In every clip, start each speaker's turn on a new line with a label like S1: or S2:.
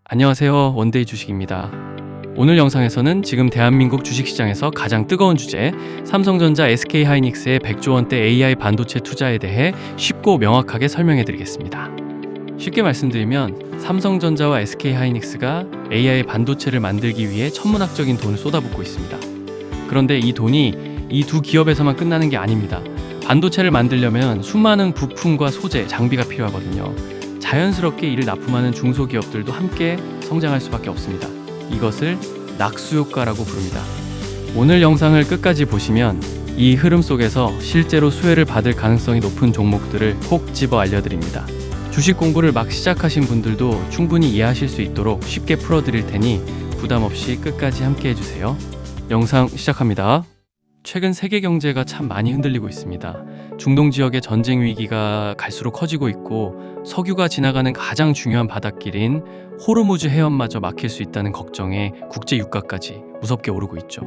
S1: 안녕하세요. 원데이 주식입니다. 오늘 영상에서는 지금 대한민국 주식시장에서 가장 뜨거운 주제, 삼성전자 SK하이닉스의 100조 원대 AI 반도체 투자에 대해 쉽고 명확하게 설명해 드리겠습니다. 쉽게 말씀드리면 삼성전자와 SK하이닉스가 AI 반도체를 만들기 위해 천문학적인 돈을 쏟아붓고 있습니다. 그런데 이 돈이 이 두 기업에서만 끝나는 게 아닙니다. 반도체를 만들려면 수많은 부품과 소재, 장비가 필요하거든요. 자연스럽게 이를 납품하는 중소기업들도 함께 성장할 수밖에 없습니다. 이것을 낙수효과라고 부릅니다. 오늘 영상을 끝까지 보시면 이 흐름 속에서 실제로 수혜를 받을 가능성이 높은 종목들을 콕 집어 알려드립니다. 주식 공부를 막 시작하신 분들도 충분히 이해하실 수 있도록 쉽게 풀어드릴 테니 부담 없이 끝까지 함께 해주세요. 영상 시작합니다. 최근 세계 경제가 참 많이 흔들리고 있습니다. 중동 지역의 전쟁 위기가 갈수록 커지고 있고 석유가 지나가는 가장 중요한 바닷길인 호르무즈 해협마저 막힐 수 있다는 걱정에 국제 유가까지 무섭게 오르고 있죠.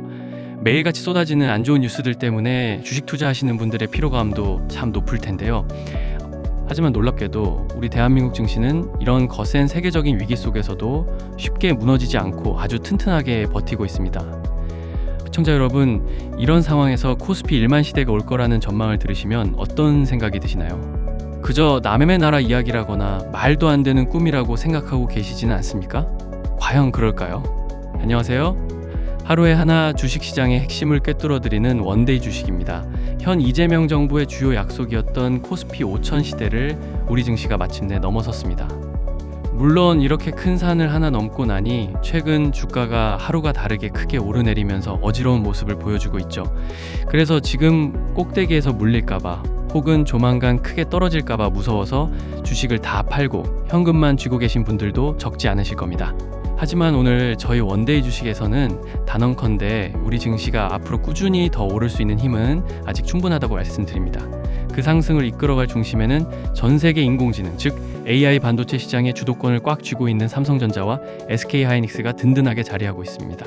S1: 매일같이 쏟아지는 안 좋은 뉴스들 때문에 주식 투자하시는 분들의 피로감도 참 높을 텐데요. 하지만 놀랍게도 우리 대한민국 증시는 이런 거센 세계적인 위기 속에서도 쉽게 무너지지 않고 아주 튼튼하게 버티고 있습니다. 시청자 여러분, 이런 상황에서 코스피 1만 시대가 올 거라는 전망을 들으시면 어떤 생각이 드시나요? 그저 남의 나라 이야기라거나 말도 안 되는 꿈이라고 생각하고 계시지는 않습니까? 과연 그럴까요? 안녕하세요. 하루에 하나 주식시장의 핵심을 꿰뚫어드리는 원데이 주식입니다. 현 이재명 정부의 주요 약속이었던 코스피 5천 시대를 우리 증시가 마침내 넘어섰습니다. 물론 이렇게 큰 산을 하나 넘고 나니 최근 주가가 하루가 다르게 크게 오르내리면서 어지러운 모습을 보여주고 있죠. 그래서 지금 꼭대기에서 물릴까봐 혹은 조만간 크게 떨어질까봐 무서워서 주식을 다 팔고 현금만 쥐고 계신 분들도 적지 않으실 겁니다. 하지만 오늘 저희 원데이 주식에서는 단언컨대 우리 증시가 앞으로 꾸준히 더 오를 수 있는 힘은 아직 충분하다고 말씀드립니다. 그 상승을 이끌어갈 중심에는 전 세계 인공지능, 즉 AI 반도체 시장의 주도권을 꽉 쥐고 있는 삼성전자와 SK하이닉스가 든든하게 자리하고 있습니다.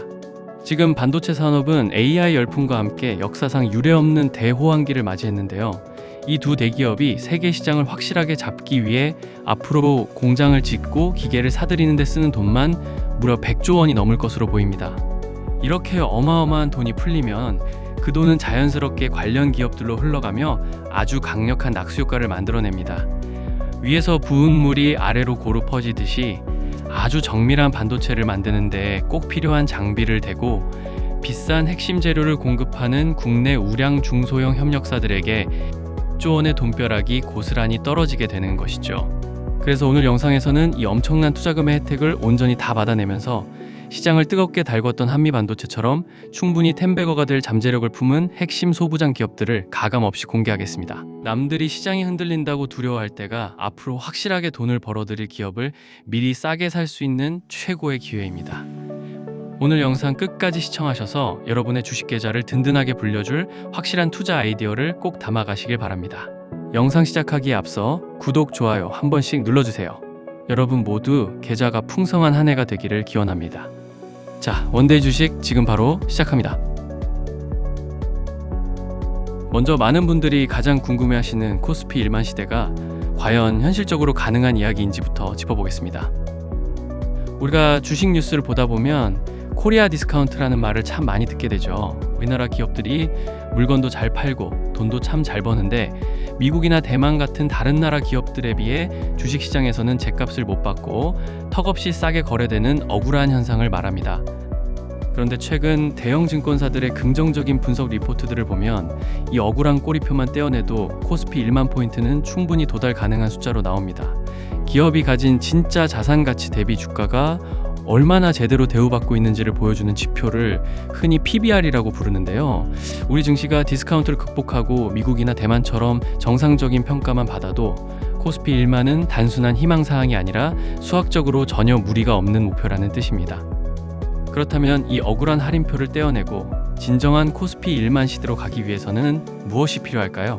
S1: 지금 반도체 산업은 AI 열풍과 함께 역사상 유례없는 대호황기를 맞이했는데요. 이 두 대기업이 세계 시장을 확실하게 잡기 위해 앞으로 공장을 짓고 기계를 사들이는 데 쓰는 돈만 무려 100조 원이 넘을 것으로 보입니다. 이렇게 어마어마한 돈이 풀리면 그 돈은 자연스럽게 관련 기업들로 흘러가며 아주 강력한 낙수효과를 만들어냅니다. 위에서 부은 물이 아래로 고루 퍼지듯이 아주 정밀한 반도체를 만드는데 꼭 필요한 장비를 대고 비싼 핵심 재료를 공급하는 국내 우량 중소형 협력사들에게 1조 원의 돈벼락이 고스란히 떨어지게 되는 것이죠. 그래서 오늘 영상에서는 이 엄청난 투자금의 혜택을 온전히 다 받아내면서 시장을 뜨겁게 달궜던 한미반도체처럼 충분히 텐베거가 될 잠재력을 품은 핵심 소부장 기업들을 가감없이 공개하겠습니다. 남들이 시장이 흔들린다고 두려워할 때가 앞으로 확실하게 돈을 벌어들일 기업을 미리 싸게 살 수 있는 최고의 기회입니다. 오늘 영상 끝까지 시청하셔서 여러분의 주식 계좌를 든든하게 불려줄 확실한 투자 아이디어를 꼭 담아가시길 바랍니다. 영상 시작하기에 앞서 구독, 좋아요 한 번씩 눌러주세요. 여러분 모두 계좌가 풍성한 한 해가 되기를 기원합니다. 자, 원데이 주식 지금 바로 시작합니다. 먼저 많은 분들이 가장 궁금해하시는 코스피 1만 시대가 과연 현실적으로 가능한 이야기인지부터 짚어보겠습니다. 우리가 주식 뉴스를 보다 보면 코리아 디스카운트라는 말을 참 많이 듣게 되죠. 우리나라 기업들이 물건도 잘 팔고 돈도 참 잘 버는데 미국이나 대만 같은 다른 나라 기업들에 비해 주식시장에서는 제값을 못 받고 턱없이 싸게 거래되는 억울한 현상을 말합니다. 그런데 최근 대형 증권사들의 긍정적인 분석 리포트들을 보면 이 억울한 꼬리표만 떼어내도 코스피 1만 포인트는 충분히 도달 가능한 숫자로 나옵니다. 기업이 가진 진짜 자산 가치 대비 주가가 얼마나 제대로 대우받고 있는지를 보여주는 지표를 흔히 PBR이라고 부르는데요. 우리 증시가 디스카운트를 극복하고 미국이나 대만처럼 정상적인 평가만 받아도 코스피 1만은 단순한 희망사항이 아니라 수학적으로 전혀 무리가 없는 목표라는 뜻입니다. 그렇다면 이 억울한 할인표를 떼어내고 진정한 코스피 1만 시대로 가기 위해서는 무엇이 필요할까요?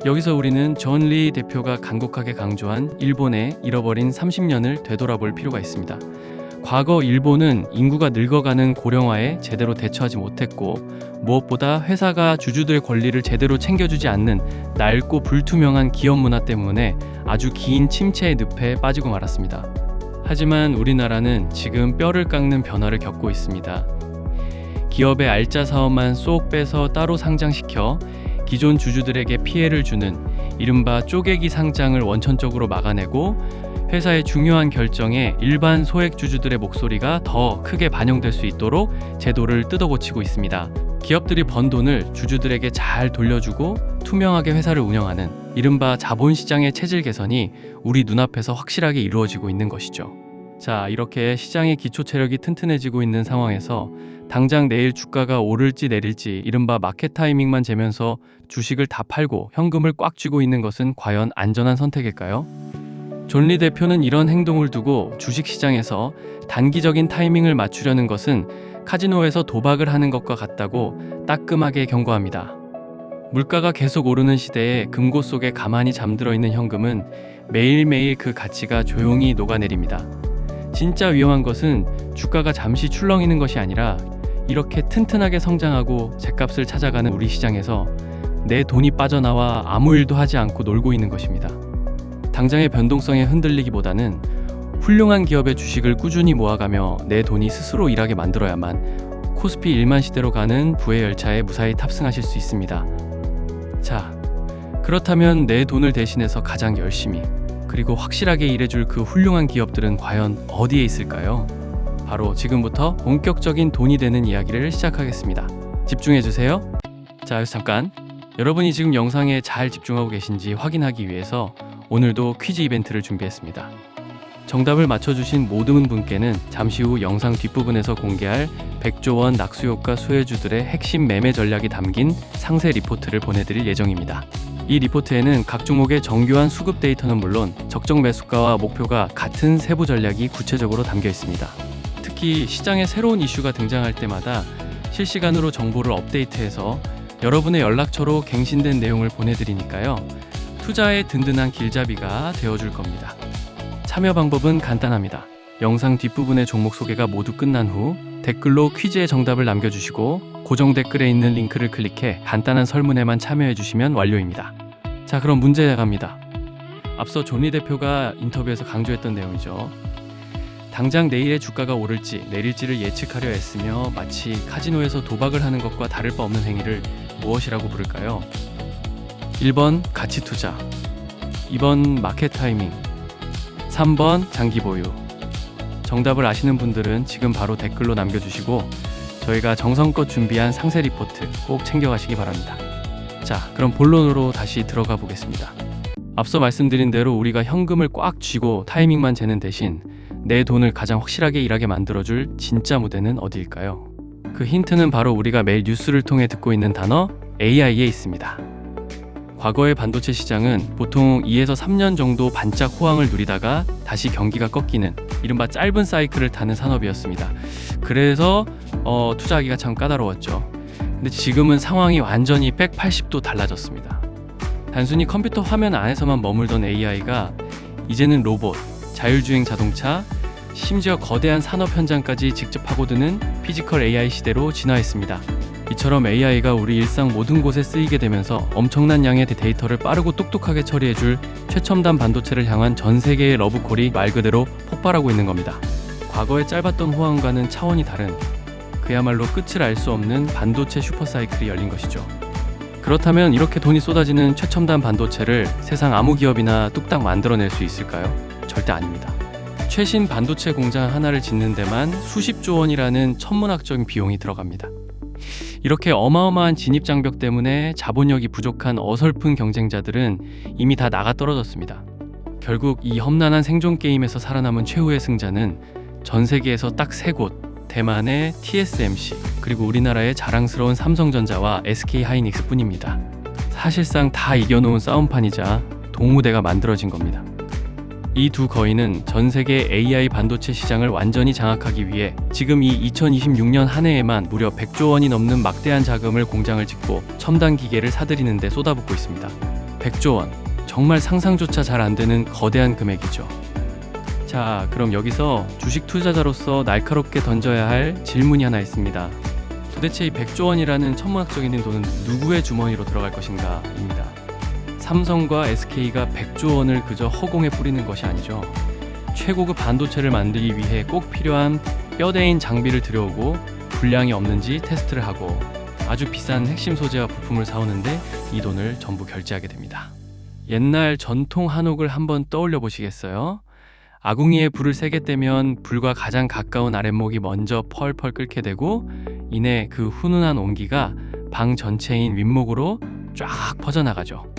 S1: 여기서 우리는 존 리 대표가 간곡하게 강조한 일본의 잃어버린 30년을 되돌아볼 필요가 있습니다. 과거 일본은 인구가 늙어가는 고령화에 제대로 대처하지 못했고 무엇보다 회사가 주주들의 권리를 제대로 챙겨주지 않는 낡고 불투명한 기업 문화 때문에 아주 긴 침체의 늪에 빠지고 말았습니다. 하지만 우리나라는 지금 뼈를 깎는 변화를 겪고 있습니다. 기업의 알짜 사업만 쏙 빼서 따로 상장시켜 기존 주주들에게 피해를 주는 이른바 쪼개기 상장을 원천적으로 막아내고 회사의 중요한 결정에 일반 소액 주주들의 목소리가 더 크게 반영될 수 있도록 제도를 뜯어고치고 있습니다. 기업들이 번 돈을 주주들에게 잘 돌려주고 투명하게 회사를 운영하는 이른바 자본시장의 체질 개선이 우리 눈앞에서 확실하게 이루어지고 있는 것이죠. 자, 이렇게 시장의 기초 체력이 튼튼해지고 있는 상황에서 당장 내일 주가가 오를지 내릴지 이른바 마켓 타이밍만 재면서 주식을 다 팔고 현금을 꽉 쥐고 있는 것은 과연 안전한 선택일까요? 존 리 대표는 이런 행동을 두고 주식시장에서 단기적인 타이밍을 맞추려는 것은 카지노에서 도박을 하는 것과 같다고 따끔하게 경고합니다. 물가가 계속 오르는 시대에 금고 속에 가만히 잠들어 있는 현금은 매일매일 그 가치가 조용히 녹아내립니다. 진짜 위험한 것은 주가가 잠시 출렁이는 것이 아니라 이렇게 튼튼하게 성장하고 죗값을 찾아가는 우리 시장에서 내 돈이 빠져나와 아무 일도 하지 않고 놀고 있는 것입니다. 당장의 변동성에 흔들리기보다는 훌륭한 기업의 주식을 꾸준히 모아가며 내 돈이 스스로 일하게 만들어야만 코스피 1만 시대로 가는 부의 열차에 무사히 탑승하실 수 있습니다. 자, 그렇다면 내 돈을 대신해서 가장 열심히 그리고 확실하게 일해줄 그 훌륭한 기업들은 과연 어디에 있을까요? 바로 지금부터 본격적인 돈이 되는 이야기를 시작하겠습니다. 집중해주세요. 자, 여기서 잠깐. 여러분이 지금 영상에 잘 집중하고 계신지 확인하기 위해서 오늘도 퀴즈 이벤트를 준비했습니다. 정답을 맞춰주신 모든 분께는 잠시 후 영상 뒷부분에서 공개할 100조 원 낙수효과 수혜주들의 핵심 매매 전략이 담긴 상세 리포트를 보내드릴 예정입니다. 이 리포트에는 각 종목의 정교한 수급 데이터는 물론 적정 매수가와 목표가 같은 세부 전략이 구체적으로 담겨 있습니다. 특히 시장에 새로운 이슈가 등장할 때마다 실시간으로 정보를 업데이트해서 여러분의 연락처로 갱신된 내용을 보내드리니까요. 투자의 든든한 길잡이가 되어줄 겁니다. 참여 방법은 간단합니다. 영상 뒷부분의 종목 소개가 모두 끝난 후 댓글로 퀴즈의 정답을 남겨주시고 고정 댓글에 있는 링크를 클릭해 간단한 설문에만 참여해주시면 완료입니다. 자, 그럼 문제 나갑니다. 앞서 존 리 대표가 인터뷰에서 강조했던 내용이죠. 당장 내일의 주가가 오를지 내릴지를 예측하려 애쓰며 마치 카지노에서 도박을 하는 것과 다를 바 없는 행위를 무엇이라고 부를까요? 1번 가치 투자, 2번 마켓 타이밍, 3번 장기 보유. 정답을 아시는 분들은 지금 바로 댓글로 남겨주시고 저희가 정성껏 준비한 상세 리포트 꼭 챙겨가시기 바랍니다. 자, 그럼 본론으로 다시 들어가 보겠습니다. 앞서 말씀드린 대로 우리가 현금을 꽉 쥐고 타이밍만 재는 대신 내 돈을 가장 확실하게 일하게 만들어줄 진짜 무대는 어디일까요? 그 힌트는 바로 우리가 매일 뉴스를 통해 듣고 있는 단어 AI에 있습니다. 과거의 반도체 시장은 보통 2에서 3년 정도 반짝 호황을 누리다가 다시 경기가 꺾이는 이른바 짧은 사이클을 타는 산업이었습니다. 그래서 투자하기가 참 까다로웠죠. 근데 지금은 상황이 완전히 180도 달라졌습니다. 단순히 컴퓨터 화면 안에서만 머물던 AI가 이제는 로봇, 자율주행 자동차, 심지어 거대한 산업 현장까지 직접 파고드는 피지컬 AI 시대로 진화했습니다. 이처럼 AI가 우리 일상 모든 곳에 쓰이게 되면서 엄청난 양의 데이터를 빠르고 똑똑하게 처리해줄 최첨단 반도체를 향한 전 세계의 러브콜이 말 그대로 폭발하고 있는 겁니다. 과거의 짧았던 호황과는 차원이 다른 그야말로 끝을 알 수 없는 반도체 슈퍼사이클이 열린 것이죠. 그렇다면 이렇게 돈이 쏟아지는 최첨단 반도체를 세상 아무 기업이나 뚝딱 만들어낼 수 있을까요? 절대 아닙니다. 최신 반도체 공장 하나를 짓는 데만 수십조 원이라는 천문학적인 비용이 들어갑니다. 이렇게 어마어마한 진입장벽 때문에 자본력이 부족한 어설픈 경쟁자들은 이미 다 나가 떨어졌습니다. 결국 이 험난한 생존 게임에서 살아남은 최후의 승자는 전 세계에서 딱 3곳, 대만의 TSMC, 그리고 우리나라의 자랑스러운 삼성전자와 SK하이닉스 뿐입니다. 사실상 다 이겨놓은 싸움판이자 동무대가 만들어진 겁니다. 이 두 거인은 전 세계 AI 반도체 시장을 완전히 장악하기 위해 지금 이 2026년 한 해에만 무려 100조 원이 넘는 막대한 자금을 공장을 짓고 첨단 기계를 사들이는 데 쏟아붓고 있습니다. 100조 원, 정말 상상조차 잘 안 되는 거대한 금액이죠. 자, 그럼 여기서 주식 투자자로서 날카롭게 던져야 할 질문이 하나 있습니다. 도대체 이 100조 원이라는 천문학적인 돈은 누구의 주머니로 들어갈 것인가 입니다. 삼성과 SK가 100조 원을 그저 허공에 뿌리는 것이 아니죠. 최고급 반도체를 만들기 위해 꼭 필요한 뼈대인 장비를 들여오고 불량이 없는지 테스트를 하고 아주 비싼 핵심 소재와 부품을 사오는데 이 돈을 전부 결제하게 됩니다. 옛날 전통 한옥을 한번 떠올려 보시겠어요? 아궁이에 불을 세게 떼면 불과 가장 가까운 아랫목이 먼저 펄펄 끓게 되고 이내 그 훈훈한 온기가 방 전체인 윗목으로 쫙 퍼져나가죠.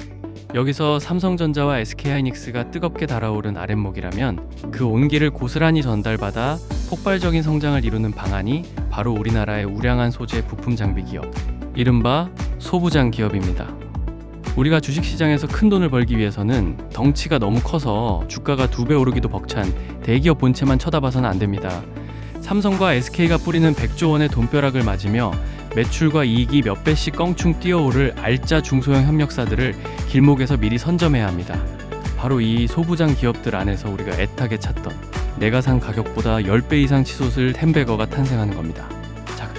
S1: 여기서 삼성전자와 SK하이닉스가 뜨겁게 달아오른 아랫목이라면 그 온기를 고스란히 전달받아 폭발적인 성장을 이루는 방안이 바로 우리나라의 우량한 소재 부품 장비 기업, 이른바 소부장 기업입니다. 우리가 주식시장에서 큰 돈을 벌기 위해서는 덩치가 너무 커서 주가가 2배 오르기도 벅찬 대기업 본체만 쳐다봐서는 안 됩니다. 삼성과 SK가 뿌리는 100조 원의 돈벼락을 맞으며 매출과 이익이 몇 배씩 껑충 뛰어오를 알짜 중소형 협력사들을 길목에서 미리 선점해야 합니다. 바로 이 소부장 기업들 안에서 우리가 애타게 찾던 내가 산 가격보다 10배 이상 치솟을 햄버거가 탄생하는 겁니다. 자,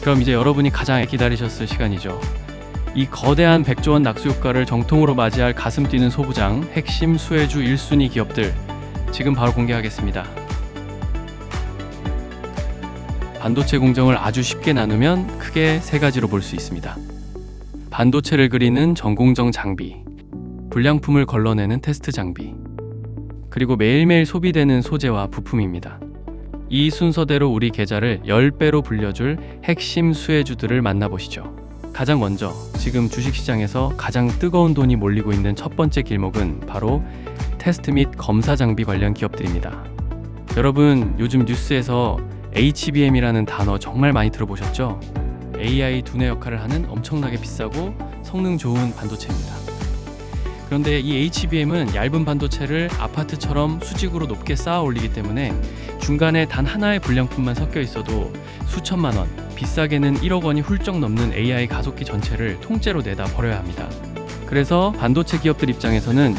S1: 그럼 이제 여러분이 가장 기다리셨을 시간이죠. 이 거대한 100조 원 낙수 효과를 정통으로 맞이할 가슴 뛰는 소부장 핵심 수혜주 1순위 기업들 지금 바로 공개하겠습니다. 반도체 공정을 아주 쉽게 나누면 크게 세 가지로 볼 수 있습니다. 반도체를 그리는 전공정 장비, 불량품을 걸러내는 테스트 장비, 그리고 매일매일 소비되는 소재와 부품입니다. 이 순서대로 우리 계좌를 10배로 불려줄 핵심 수혜주들을 만나보시죠. 가장 먼저 지금 주식시장에서 가장 뜨거운 돈이 몰리고 있는 첫 번째 길목은 바로 테스트 및 검사 장비 관련 기업들입니다. 여러분 요즘 뉴스에서 HBM이라는 단어 정말 많이 들어보셨죠? AI 두뇌 역할을 하는 엄청나게 비싸고 성능 좋은 반도체입니다. 그런데 이 HBM은 얇은 반도체를 아파트처럼 수직으로 높게 쌓아 올리기 때문에 중간에 단 하나의 불량품만 섞여 있어도 수천만 원, 비싸게는 1억 원이 훌쩍 넘는 AI 가속기 전체를 통째로 내다 버려야 합니다. 그래서 반도체 기업들 입장에서는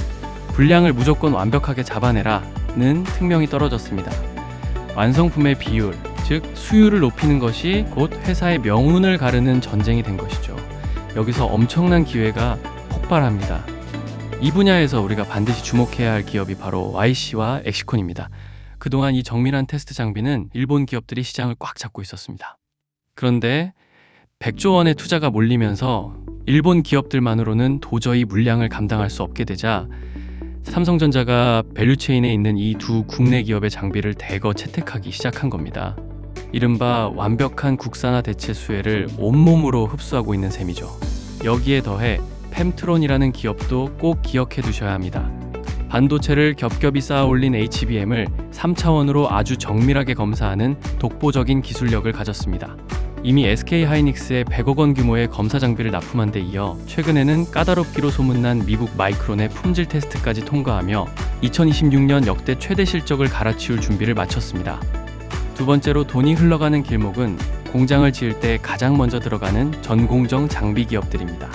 S1: 불량을 무조건 완벽하게 잡아내라는 특명이 떨어졌습니다. 완성품의 비율, 즉 수율을 높이는 것이 곧 회사의 명운을 가르는 전쟁이 된 것이죠. 여기서 엄청난 기회가 폭발합니다. 이 분야에서 우리가 반드시 주목해야 할 기업이 바로 YC와 엑시콘입니다. 그동안 이 정밀한 테스트 장비는 일본 기업들이 시장을 꽉 잡고 있었습니다. 그런데 100조 원의 투자가 몰리면서 일본 기업들만으로는 도저히 물량을 감당할 수 없게 되자 삼성전자가 밸류체인에 있는 이 두 국내 기업의 장비를 대거 채택하기 시작한 겁니다. 이른바 완벽한 국산화 대체 수혜를 온몸으로 흡수하고 있는 셈이죠. 여기에 더해 펨트론이라는 기업도 꼭 기억해 두셔야 합니다. 반도체를 겹겹이 쌓아 올린 HBM을 3차원으로 아주 정밀하게 검사하는 독보적인 기술력을 가졌습니다. 이미 SK하이닉스에 100억 원 규모의 검사 장비를 납품한 데 이어 최근에는 까다롭기로 소문난 미국 마이크론의 품질 테스트까지 통과하며 2026년 역대 최대 실적을 갈아치울 준비를 마쳤습니다. 두 번째로 돈이 흘러가는 길목은 공장을 지을 때 가장 먼저 들어가는 전공정 장비 기업들입니다.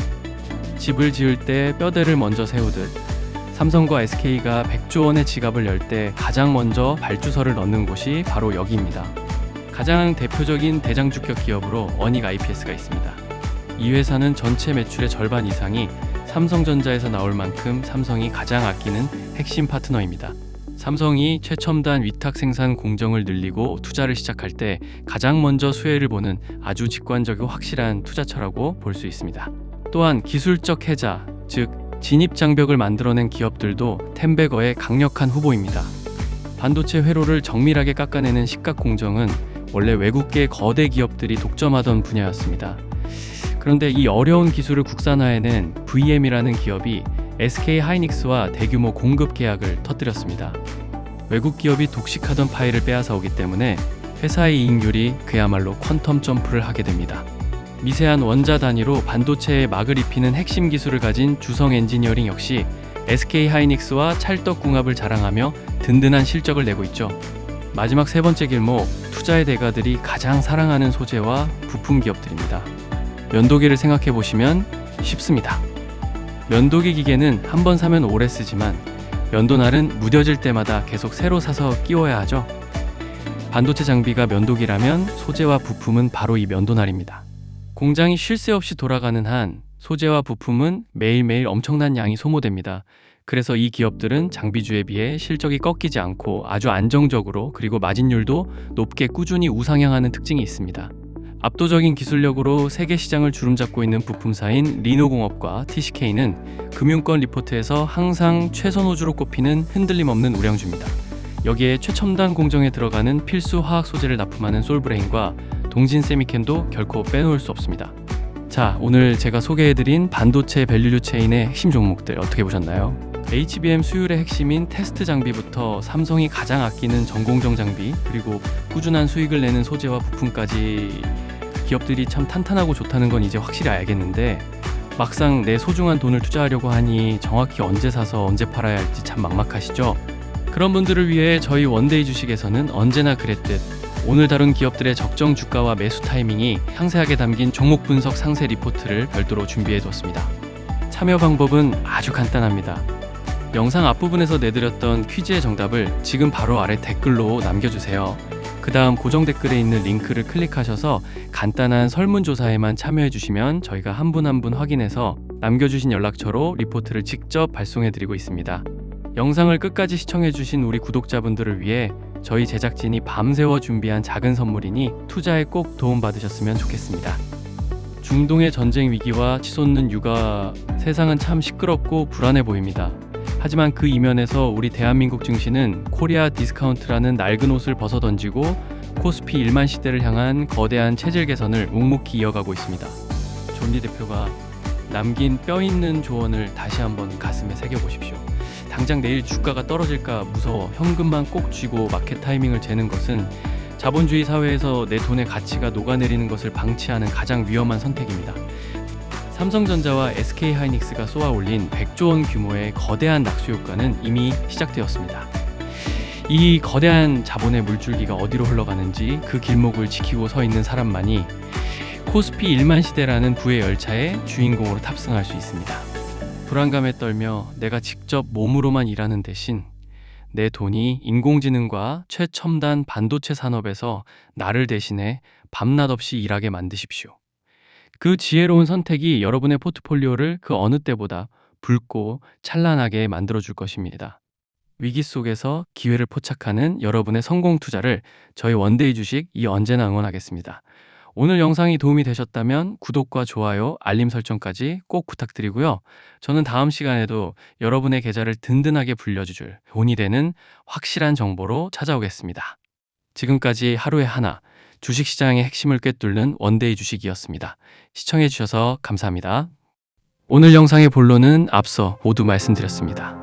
S1: 집을 지을 때 뼈대를 먼저 세우듯 삼성과 SK가 100조 원의 지갑을 열 때 가장 먼저 발주서를 넣는 곳이 바로 여기입니다. 가장 대표적인 대장주격 기업으로 어닉 IPS가 있습니다. 이 회사는 전체 매출의 절반 이상이 삼성전자에서 나올 만큼 삼성이 가장 아끼는 핵심 파트너입니다. 삼성이 최첨단 위탁 생산 공정을 늘리고 투자를 시작할 때 가장 먼저 수혜를 보는 아주 직관적이고 확실한 투자처라고 볼 수 있습니다. 또한 기술적 해자, 즉 진입 장벽을 만들어낸 기업들도 템베거의 강력한 후보입니다. 반도체 회로를 정밀하게 깎아내는 식각 공정은 원래 외국계 거대 기업들이 독점하던 분야였습니다. 그런데 이 어려운 기술을 국산화해낸 VM이라는 기업이 SK하이닉스와 대규모 공급 계약을 터뜨렸습니다. 외국 기업이 독식하던 파일을 빼앗아 오기 때문에 회사의 이익률이 그야말로 퀀텀 점프를 하게 됩니다. 미세한 원자 단위로 반도체에 막을 입히는 핵심 기술을 가진 주성 엔지니어링 역시 SK하이닉스와 찰떡궁합을 자랑하며 든든한 실적을 내고 있죠. 마지막 세 번째 길목, 투자의 대가들이 가장 사랑하는 소재와 부품 기업들입니다. 면도기를 생각해 보시면 쉽습니다. 면도기 기계는 한 번 사면 오래 쓰지만 면도날은 무뎌질 때마다 계속 새로 사서 끼워야 하죠. 반도체 장비가 면도기라면 소재와 부품은 바로 이 면도날입니다. 공장이 쉴 새 없이 돌아가는 한 소재와 부품은 매일매일 엄청난 양이 소모됩니다. 그래서 이 기업들은 장비주에 비해 실적이 꺾이지 않고 아주 안정적으로 그리고 마진율도 높게 꾸준히 우상향하는 특징이 있습니다. 압도적인 기술력으로 세계 시장을 주름잡고 있는 부품사인 리노공업과 TCK는 금융권 리포트에서 항상 최선 호주로 꼽히는 흔들림 없는 우량주입니다. 여기에 최첨단 공정에 들어가는 필수 화학 소재를 납품하는 솔브레인과 동진 세미캔도 결코 빼놓을 수 없습니다. 자, 오늘 제가 소개해드린 반도체 밸류 체인의 핵심 종목들 어떻게 보셨나요? HBM 수율의 핵심인 테스트 장비부터 삼성이 가장 아끼는 전공정 장비, 그리고 꾸준한 수익을 내는 소재와 부품까지 기업들이 참 탄탄하고 좋다는 건 이제 확실히 알겠는데, 막상 내 소중한 돈을 투자하려고 하니 정확히 언제 사서 언제 팔아야 할지 참 막막하시죠? 그런 분들을 위해 저희 원데이 주식에서는 언제나 그랬듯 오늘 다룬 기업들의 적정 주가와 매수 타이밍이 상세하게 담긴 종목 분석 상세 리포트를 별도로 준비해뒀습니다. 참여 방법은 아주 간단합니다. 영상 앞부분에서 내드렸던 퀴즈의 정답을 지금 바로 아래 댓글로 남겨주세요. 그 다음 고정 댓글에 있는 링크를 클릭하셔서 간단한 설문조사에만 참여해주시면 저희가 한 분 한 분 확인해서 남겨주신 연락처로 리포트를 직접 발송해드리고 있습니다. 영상을 끝까지 시청해주신 우리 구독자분들을 위해 저희 제작진이 밤새워 준비한 작은 선물이니 투자에 꼭 도움받으셨으면 좋겠습니다. 중동의 전쟁 위기와 치솟는 육아, 세상은 참 시끄럽고 불안해 보입니다. 하지만 그 이면에서 우리 대한민국 증시는 코리아 디스카운트라는 낡은 옷을 벗어던지고 코스피 1만 시대를 향한 거대한 체질 개선을 묵묵히 이어가고 있습니다. 존리 대표가 남긴 뼈 있는 조언을 다시 한번 가슴에 새겨보십시오. 당장 내일 주가가 떨어질까 무서워 현금만 꼭 쥐고 마켓 타이밍을 재는 것은 자본주의 사회에서 내 돈의 가치가 녹아내리는 것을 방치하는 가장 위험한 선택입니다. 삼성전자와 SK하이닉스가 쏘아올린 100조 원 규모의 거대한 낙수 효과는 이미 시작되었습니다. 이 거대한 자본의 물줄기가 어디로 흘러가는지 그 길목을 지키고 서 있는 사람만이 코스피 1만 시대라는 부의 열차의 주인공으로 탑승할 수 있습니다. 불안감에 떨며 내가 직접 몸으로만 일하는 대신 내 돈이 인공지능과 최첨단 반도체 산업에서 나를 대신해 밤낮 없이 일하게 만드십시오. 그 지혜로운 선택이 여러분의 포트폴리오를 그 어느 때보다 붉고 찬란하게 만들어줄 것입니다. 위기 속에서 기회를 포착하는 여러분의 성공 투자를 저희 원데이 주식 언제나 응원하겠습니다. 오늘 영상이 도움이 되셨다면 구독과 좋아요, 알림 설정까지 꼭 부탁드리고요. 저는 다음 시간에도 여러분의 계좌를 든든하게 불려줄 돈이 되는 확실한 정보로 찾아오겠습니다. 지금까지 하루에 하나 주식시장의 핵심을 꿰뚫는 원데이 주식이었습니다. 시청해주셔서 감사합니다. 오늘 영상의 본론은 앞서 모두 말씀드렸습니다.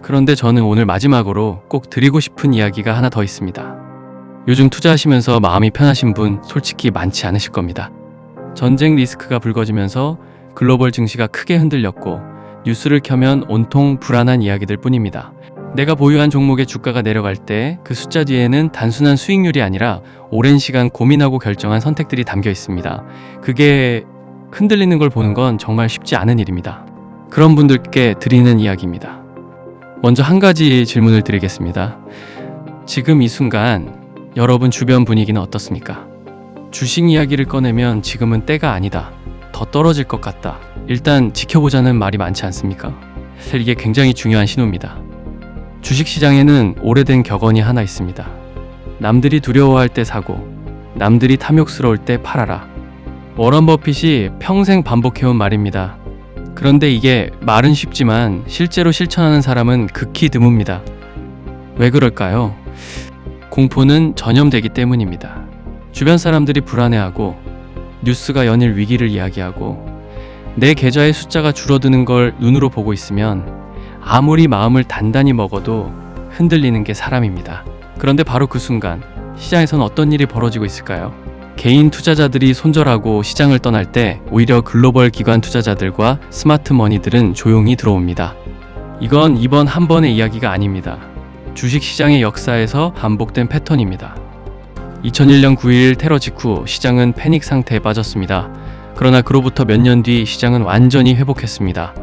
S1: 그런데 저는 오늘 마지막으로 꼭 드리고 싶은 이야기가 하나 더 있습니다. 요즘 투자하시면서 마음이 편하신 분 솔직히 많지 않으실 겁니다. 전쟁 리스크가 불거지면서 글로벌 증시가 크게 흔들렸고 뉴스를 켜면 온통 불안한 이야기들 뿐입니다. 내가 보유한 종목의 주가가 내려갈 때 그 숫자 뒤에는 단순한 수익률이 아니라 오랜 시간 고민하고 결정한 선택들이 담겨 있습니다. 그게 흔들리는 걸 보는 건 정말 쉽지 않은 일입니다. 그런 분들께 드리는 이야기입니다. 먼저 한 가지 질문을 드리겠습니다. 지금 이 순간 여러분 주변 분위기는 어떻습니까? 주식 이야기를 꺼내면 지금은 때가 아니다. 더 떨어질 것 같다. 일단 지켜보자는 말이 많지 않습니까? 사실 이게 굉장히 중요한 신호입니다. 주식시장에는 오래된 격언이 하나 있습니다. 남들이 두려워할 때 사고, 남들이 탐욕스러울 때 팔아라. 워런 버핏이 평생 반복해온 말입니다. 그런데 이게 말은 쉽지만 실제로 실천하는 사람은 극히 드뭅니다. 왜 그럴까요? 공포는 전염되기 때문입니다. 주변 사람들이 불안해하고 뉴스가 연일 위기를 이야기하고 내 계좌의 숫자가 줄어드는 걸 눈으로 보고 있으면 아무리 마음을 단단히 먹어도 흔들리는 게 사람입니다. 그런데 바로 그 순간 시장에선 어떤 일이 벌어지고 있을까요? 개인 투자자들이 손절하고 시장을 떠날 때 오히려 글로벌 기관 투자자들과 스마트 머니들은 조용히 들어옵니다. 이건 이번 한 번의 이야기가 아닙니다. 주식시장의 역사에서 반복된 패턴입니다. 2001년 9.11 테러 직후 시장은 패닉 상태에 빠졌습니다. 그러나 그로부터 몇 년 뒤 시장은 완전히 회복했습니다.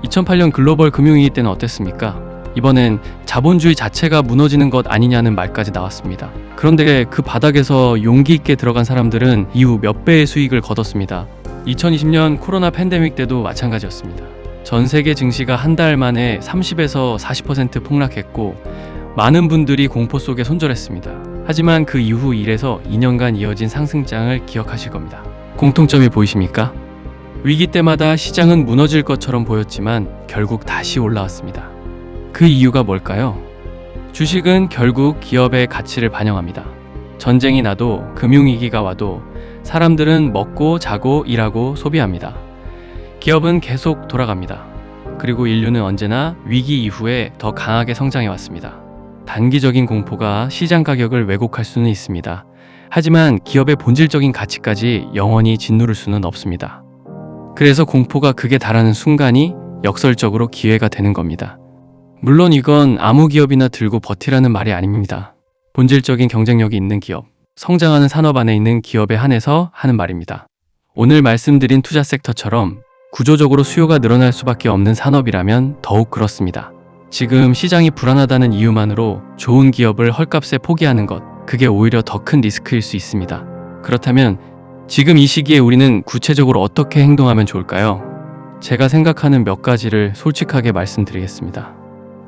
S1: 2008년 글로벌 금융위기 때는 어땠습니까? 이번엔 자본주의 자체가 무너지는 것 아니냐는 말까지 나왔습니다. 그런데 그 바닥에서 용기 있게 들어간 사람들은 이후 몇 배의 수익을 거뒀습니다. 2020년 코로나 팬데믹 때도 마찬가지였습니다. 전 세계 증시가 한 달 만에 30에서 40% 폭락했고 많은 분들이 공포 속에 손절했습니다. 하지만 그 이후 1에서 2년간 이어진 상승장을 기억하실 겁니다. 공통점이 보이십니까? 위기 때마다 시장은 무너질 것처럼 보였지만 결국 다시 올라왔습니다. 그 이유가 뭘까요? 주식은 결국 기업의 가치를 반영합니다. 전쟁이 나도 금융위기가 와도 사람들은 먹고 자고 일하고 소비합니다. 기업은 계속 돌아갑니다. 그리고 인류는 언제나 위기 이후에 더 강하게 성장해 왔습니다. 단기적인 공포가 시장 가격을 왜곡할 수는 있습니다. 하지만 기업의 본질적인 가치까지 영원히 짓누를 수는 없습니다. 그래서 공포가 극에 달하는 순간이 역설적으로 기회가 되는 겁니다. 물론 이건 아무 기업이나 들고 버티라는 말이 아닙니다. 본질적인 경쟁력이 있는 기업, 성장하는 산업 안에 있는 기업에 한해서 하는 말입니다. 오늘 말씀드린 투자 섹터처럼 구조적으로 수요가 늘어날 수밖에 없는 산업이라면 더욱 그렇습니다. 지금 시장이 불안하다는 이유만으로 좋은 기업을 헐값에 포기하는 것, 그게 오히려 더 큰 리스크일 수 있습니다. 그렇다면 지금 이 시기에 우리는 구체적으로 어떻게 행동하면 좋을까요? 제가 생각하는 몇 가지를 솔직하게 말씀드리겠습니다.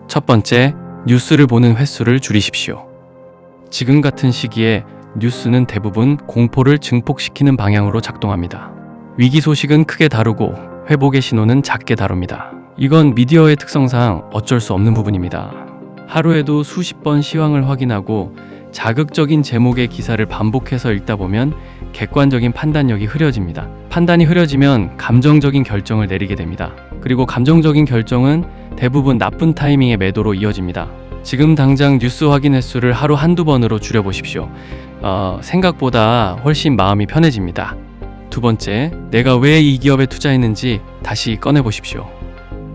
S1: 첫 번째, 뉴스를 보는 횟수를 줄이십시오. 지금 같은 시기에 뉴스는 대부분 공포를 증폭시키는 방향으로 작동합니다. 위기 소식은 크게 다루고 회복의 신호는 작게 다룹니다. 이건 미디어의 특성상 어쩔 수 없는 부분입니다. 하루에도 수십 번 시황을 확인하고 자극적인 제목의 기사를 반복해서 읽다 보면 객관적인 판단력이 흐려집니다. 판단이 흐려지면 감정적인 결정을 내리게 됩니다. 그리고 감정적인 결정은 대부분 나쁜 타이밍의 매도로 이어집니다. 지금 당장 뉴스 확인 횟수를 하루 한두 번으로 줄여보십시오. 생각보다 훨씬 마음이 편해집니다. 두 번째, 내가 왜 이 기업에 투자했는지 다시 꺼내보십시오.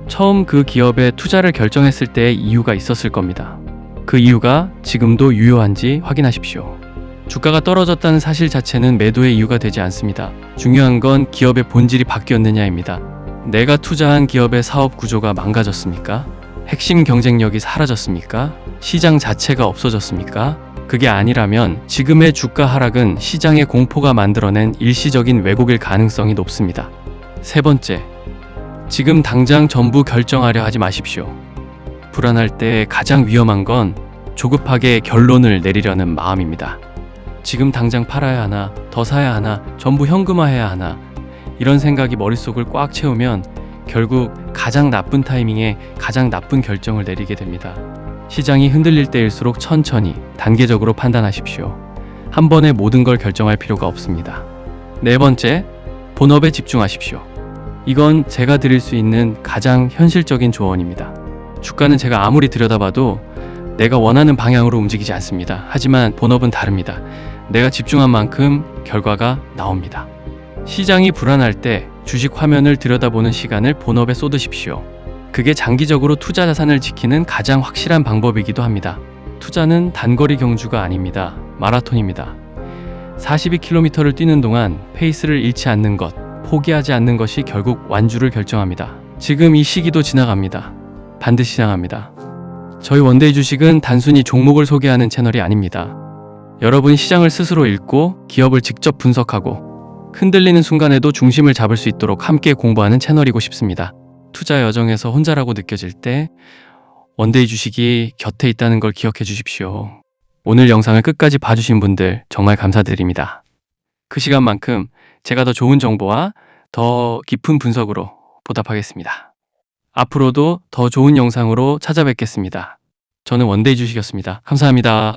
S1: 처음 그 기업에 투자를 결정했을 때의 이유가 있었을 겁니다. 그 이유가 지금도 유효한지 확인하십시오. 주가가 떨어졌다는 사실 자체는 매도의 이유가 되지 않습니다. 중요한 건 기업의 본질이 바뀌었느냐입니다. 내가 투자한 기업의 사업 구조가 망가졌습니까? 핵심 경쟁력이 사라졌습니까? 시장 자체가 없어졌습니까? 그게 아니라면 지금의 주가 하락은 시장의 공포가 만들어낸 일시적인 왜곡일 가능성이 높습니다. 세 번째, 지금 당장 전부 결정하려 하지 마십시오. 불안할 때 가장 위험한 건 조급하게 결론을 내리려는 마음입니다. 지금 당장 팔아야 하나, 더 사야 하나, 전부 현금화해야 하나, 이런 생각이 머릿속을 꽉 채우면 결국 가장 나쁜 타이밍에 가장 나쁜 결정을 내리게 됩니다. 시장이 흔들릴 때일수록 천천히, 단계적으로 판단하십시오. 한 번에 모든 걸 결정할 필요가 없습니다. 네 번째, 본업에 집중하십시오. 이건 제가 드릴 수 있는 가장 현실적인 조언입니다. 주가는 제가 아무리 들여다봐도 내가 원하는 방향으로 움직이지 않습니다. 하지만 본업은 다릅니다. 내가 집중한 만큼 결과가 나옵니다. 시장이 불안할 때 주식 화면을 들여다보는 시간을 본업에 쏟으십시오. 그게 장기적으로 투자 자산을 지키는 가장 확실한 방법이기도 합니다. 투자는 단거리 경주가 아닙니다. 마라톤입니다. 42km를 뛰는 동안 페이스를 잃지 않는 것, 포기하지 않는 것이 결국 완주를 결정합니다. 지금 이 시기도 지나갑니다. 반드시 지나갑니다. 저희 원데이 주식은 단순히 종목을 소개하는 채널이 아닙니다. 여러분이 시장을 스스로 읽고 기업을 직접 분석하고 흔들리는 순간에도 중심을 잡을 수 있도록 함께 공부하는 채널이고 싶습니다. 투자 여정에서 혼자라고 느껴질 때 원데이 주식이 곁에 있다는 걸 기억해 주십시오. 오늘 영상을 끝까지 봐주신 분들 정말 감사드립니다. 그 시간만큼 제가 더 좋은 정보와 더 깊은 분석으로 보답하겠습니다. 앞으로도 더 좋은 영상으로 찾아뵙겠습니다. 저는 원데이 주식이었습니다. 감사합니다.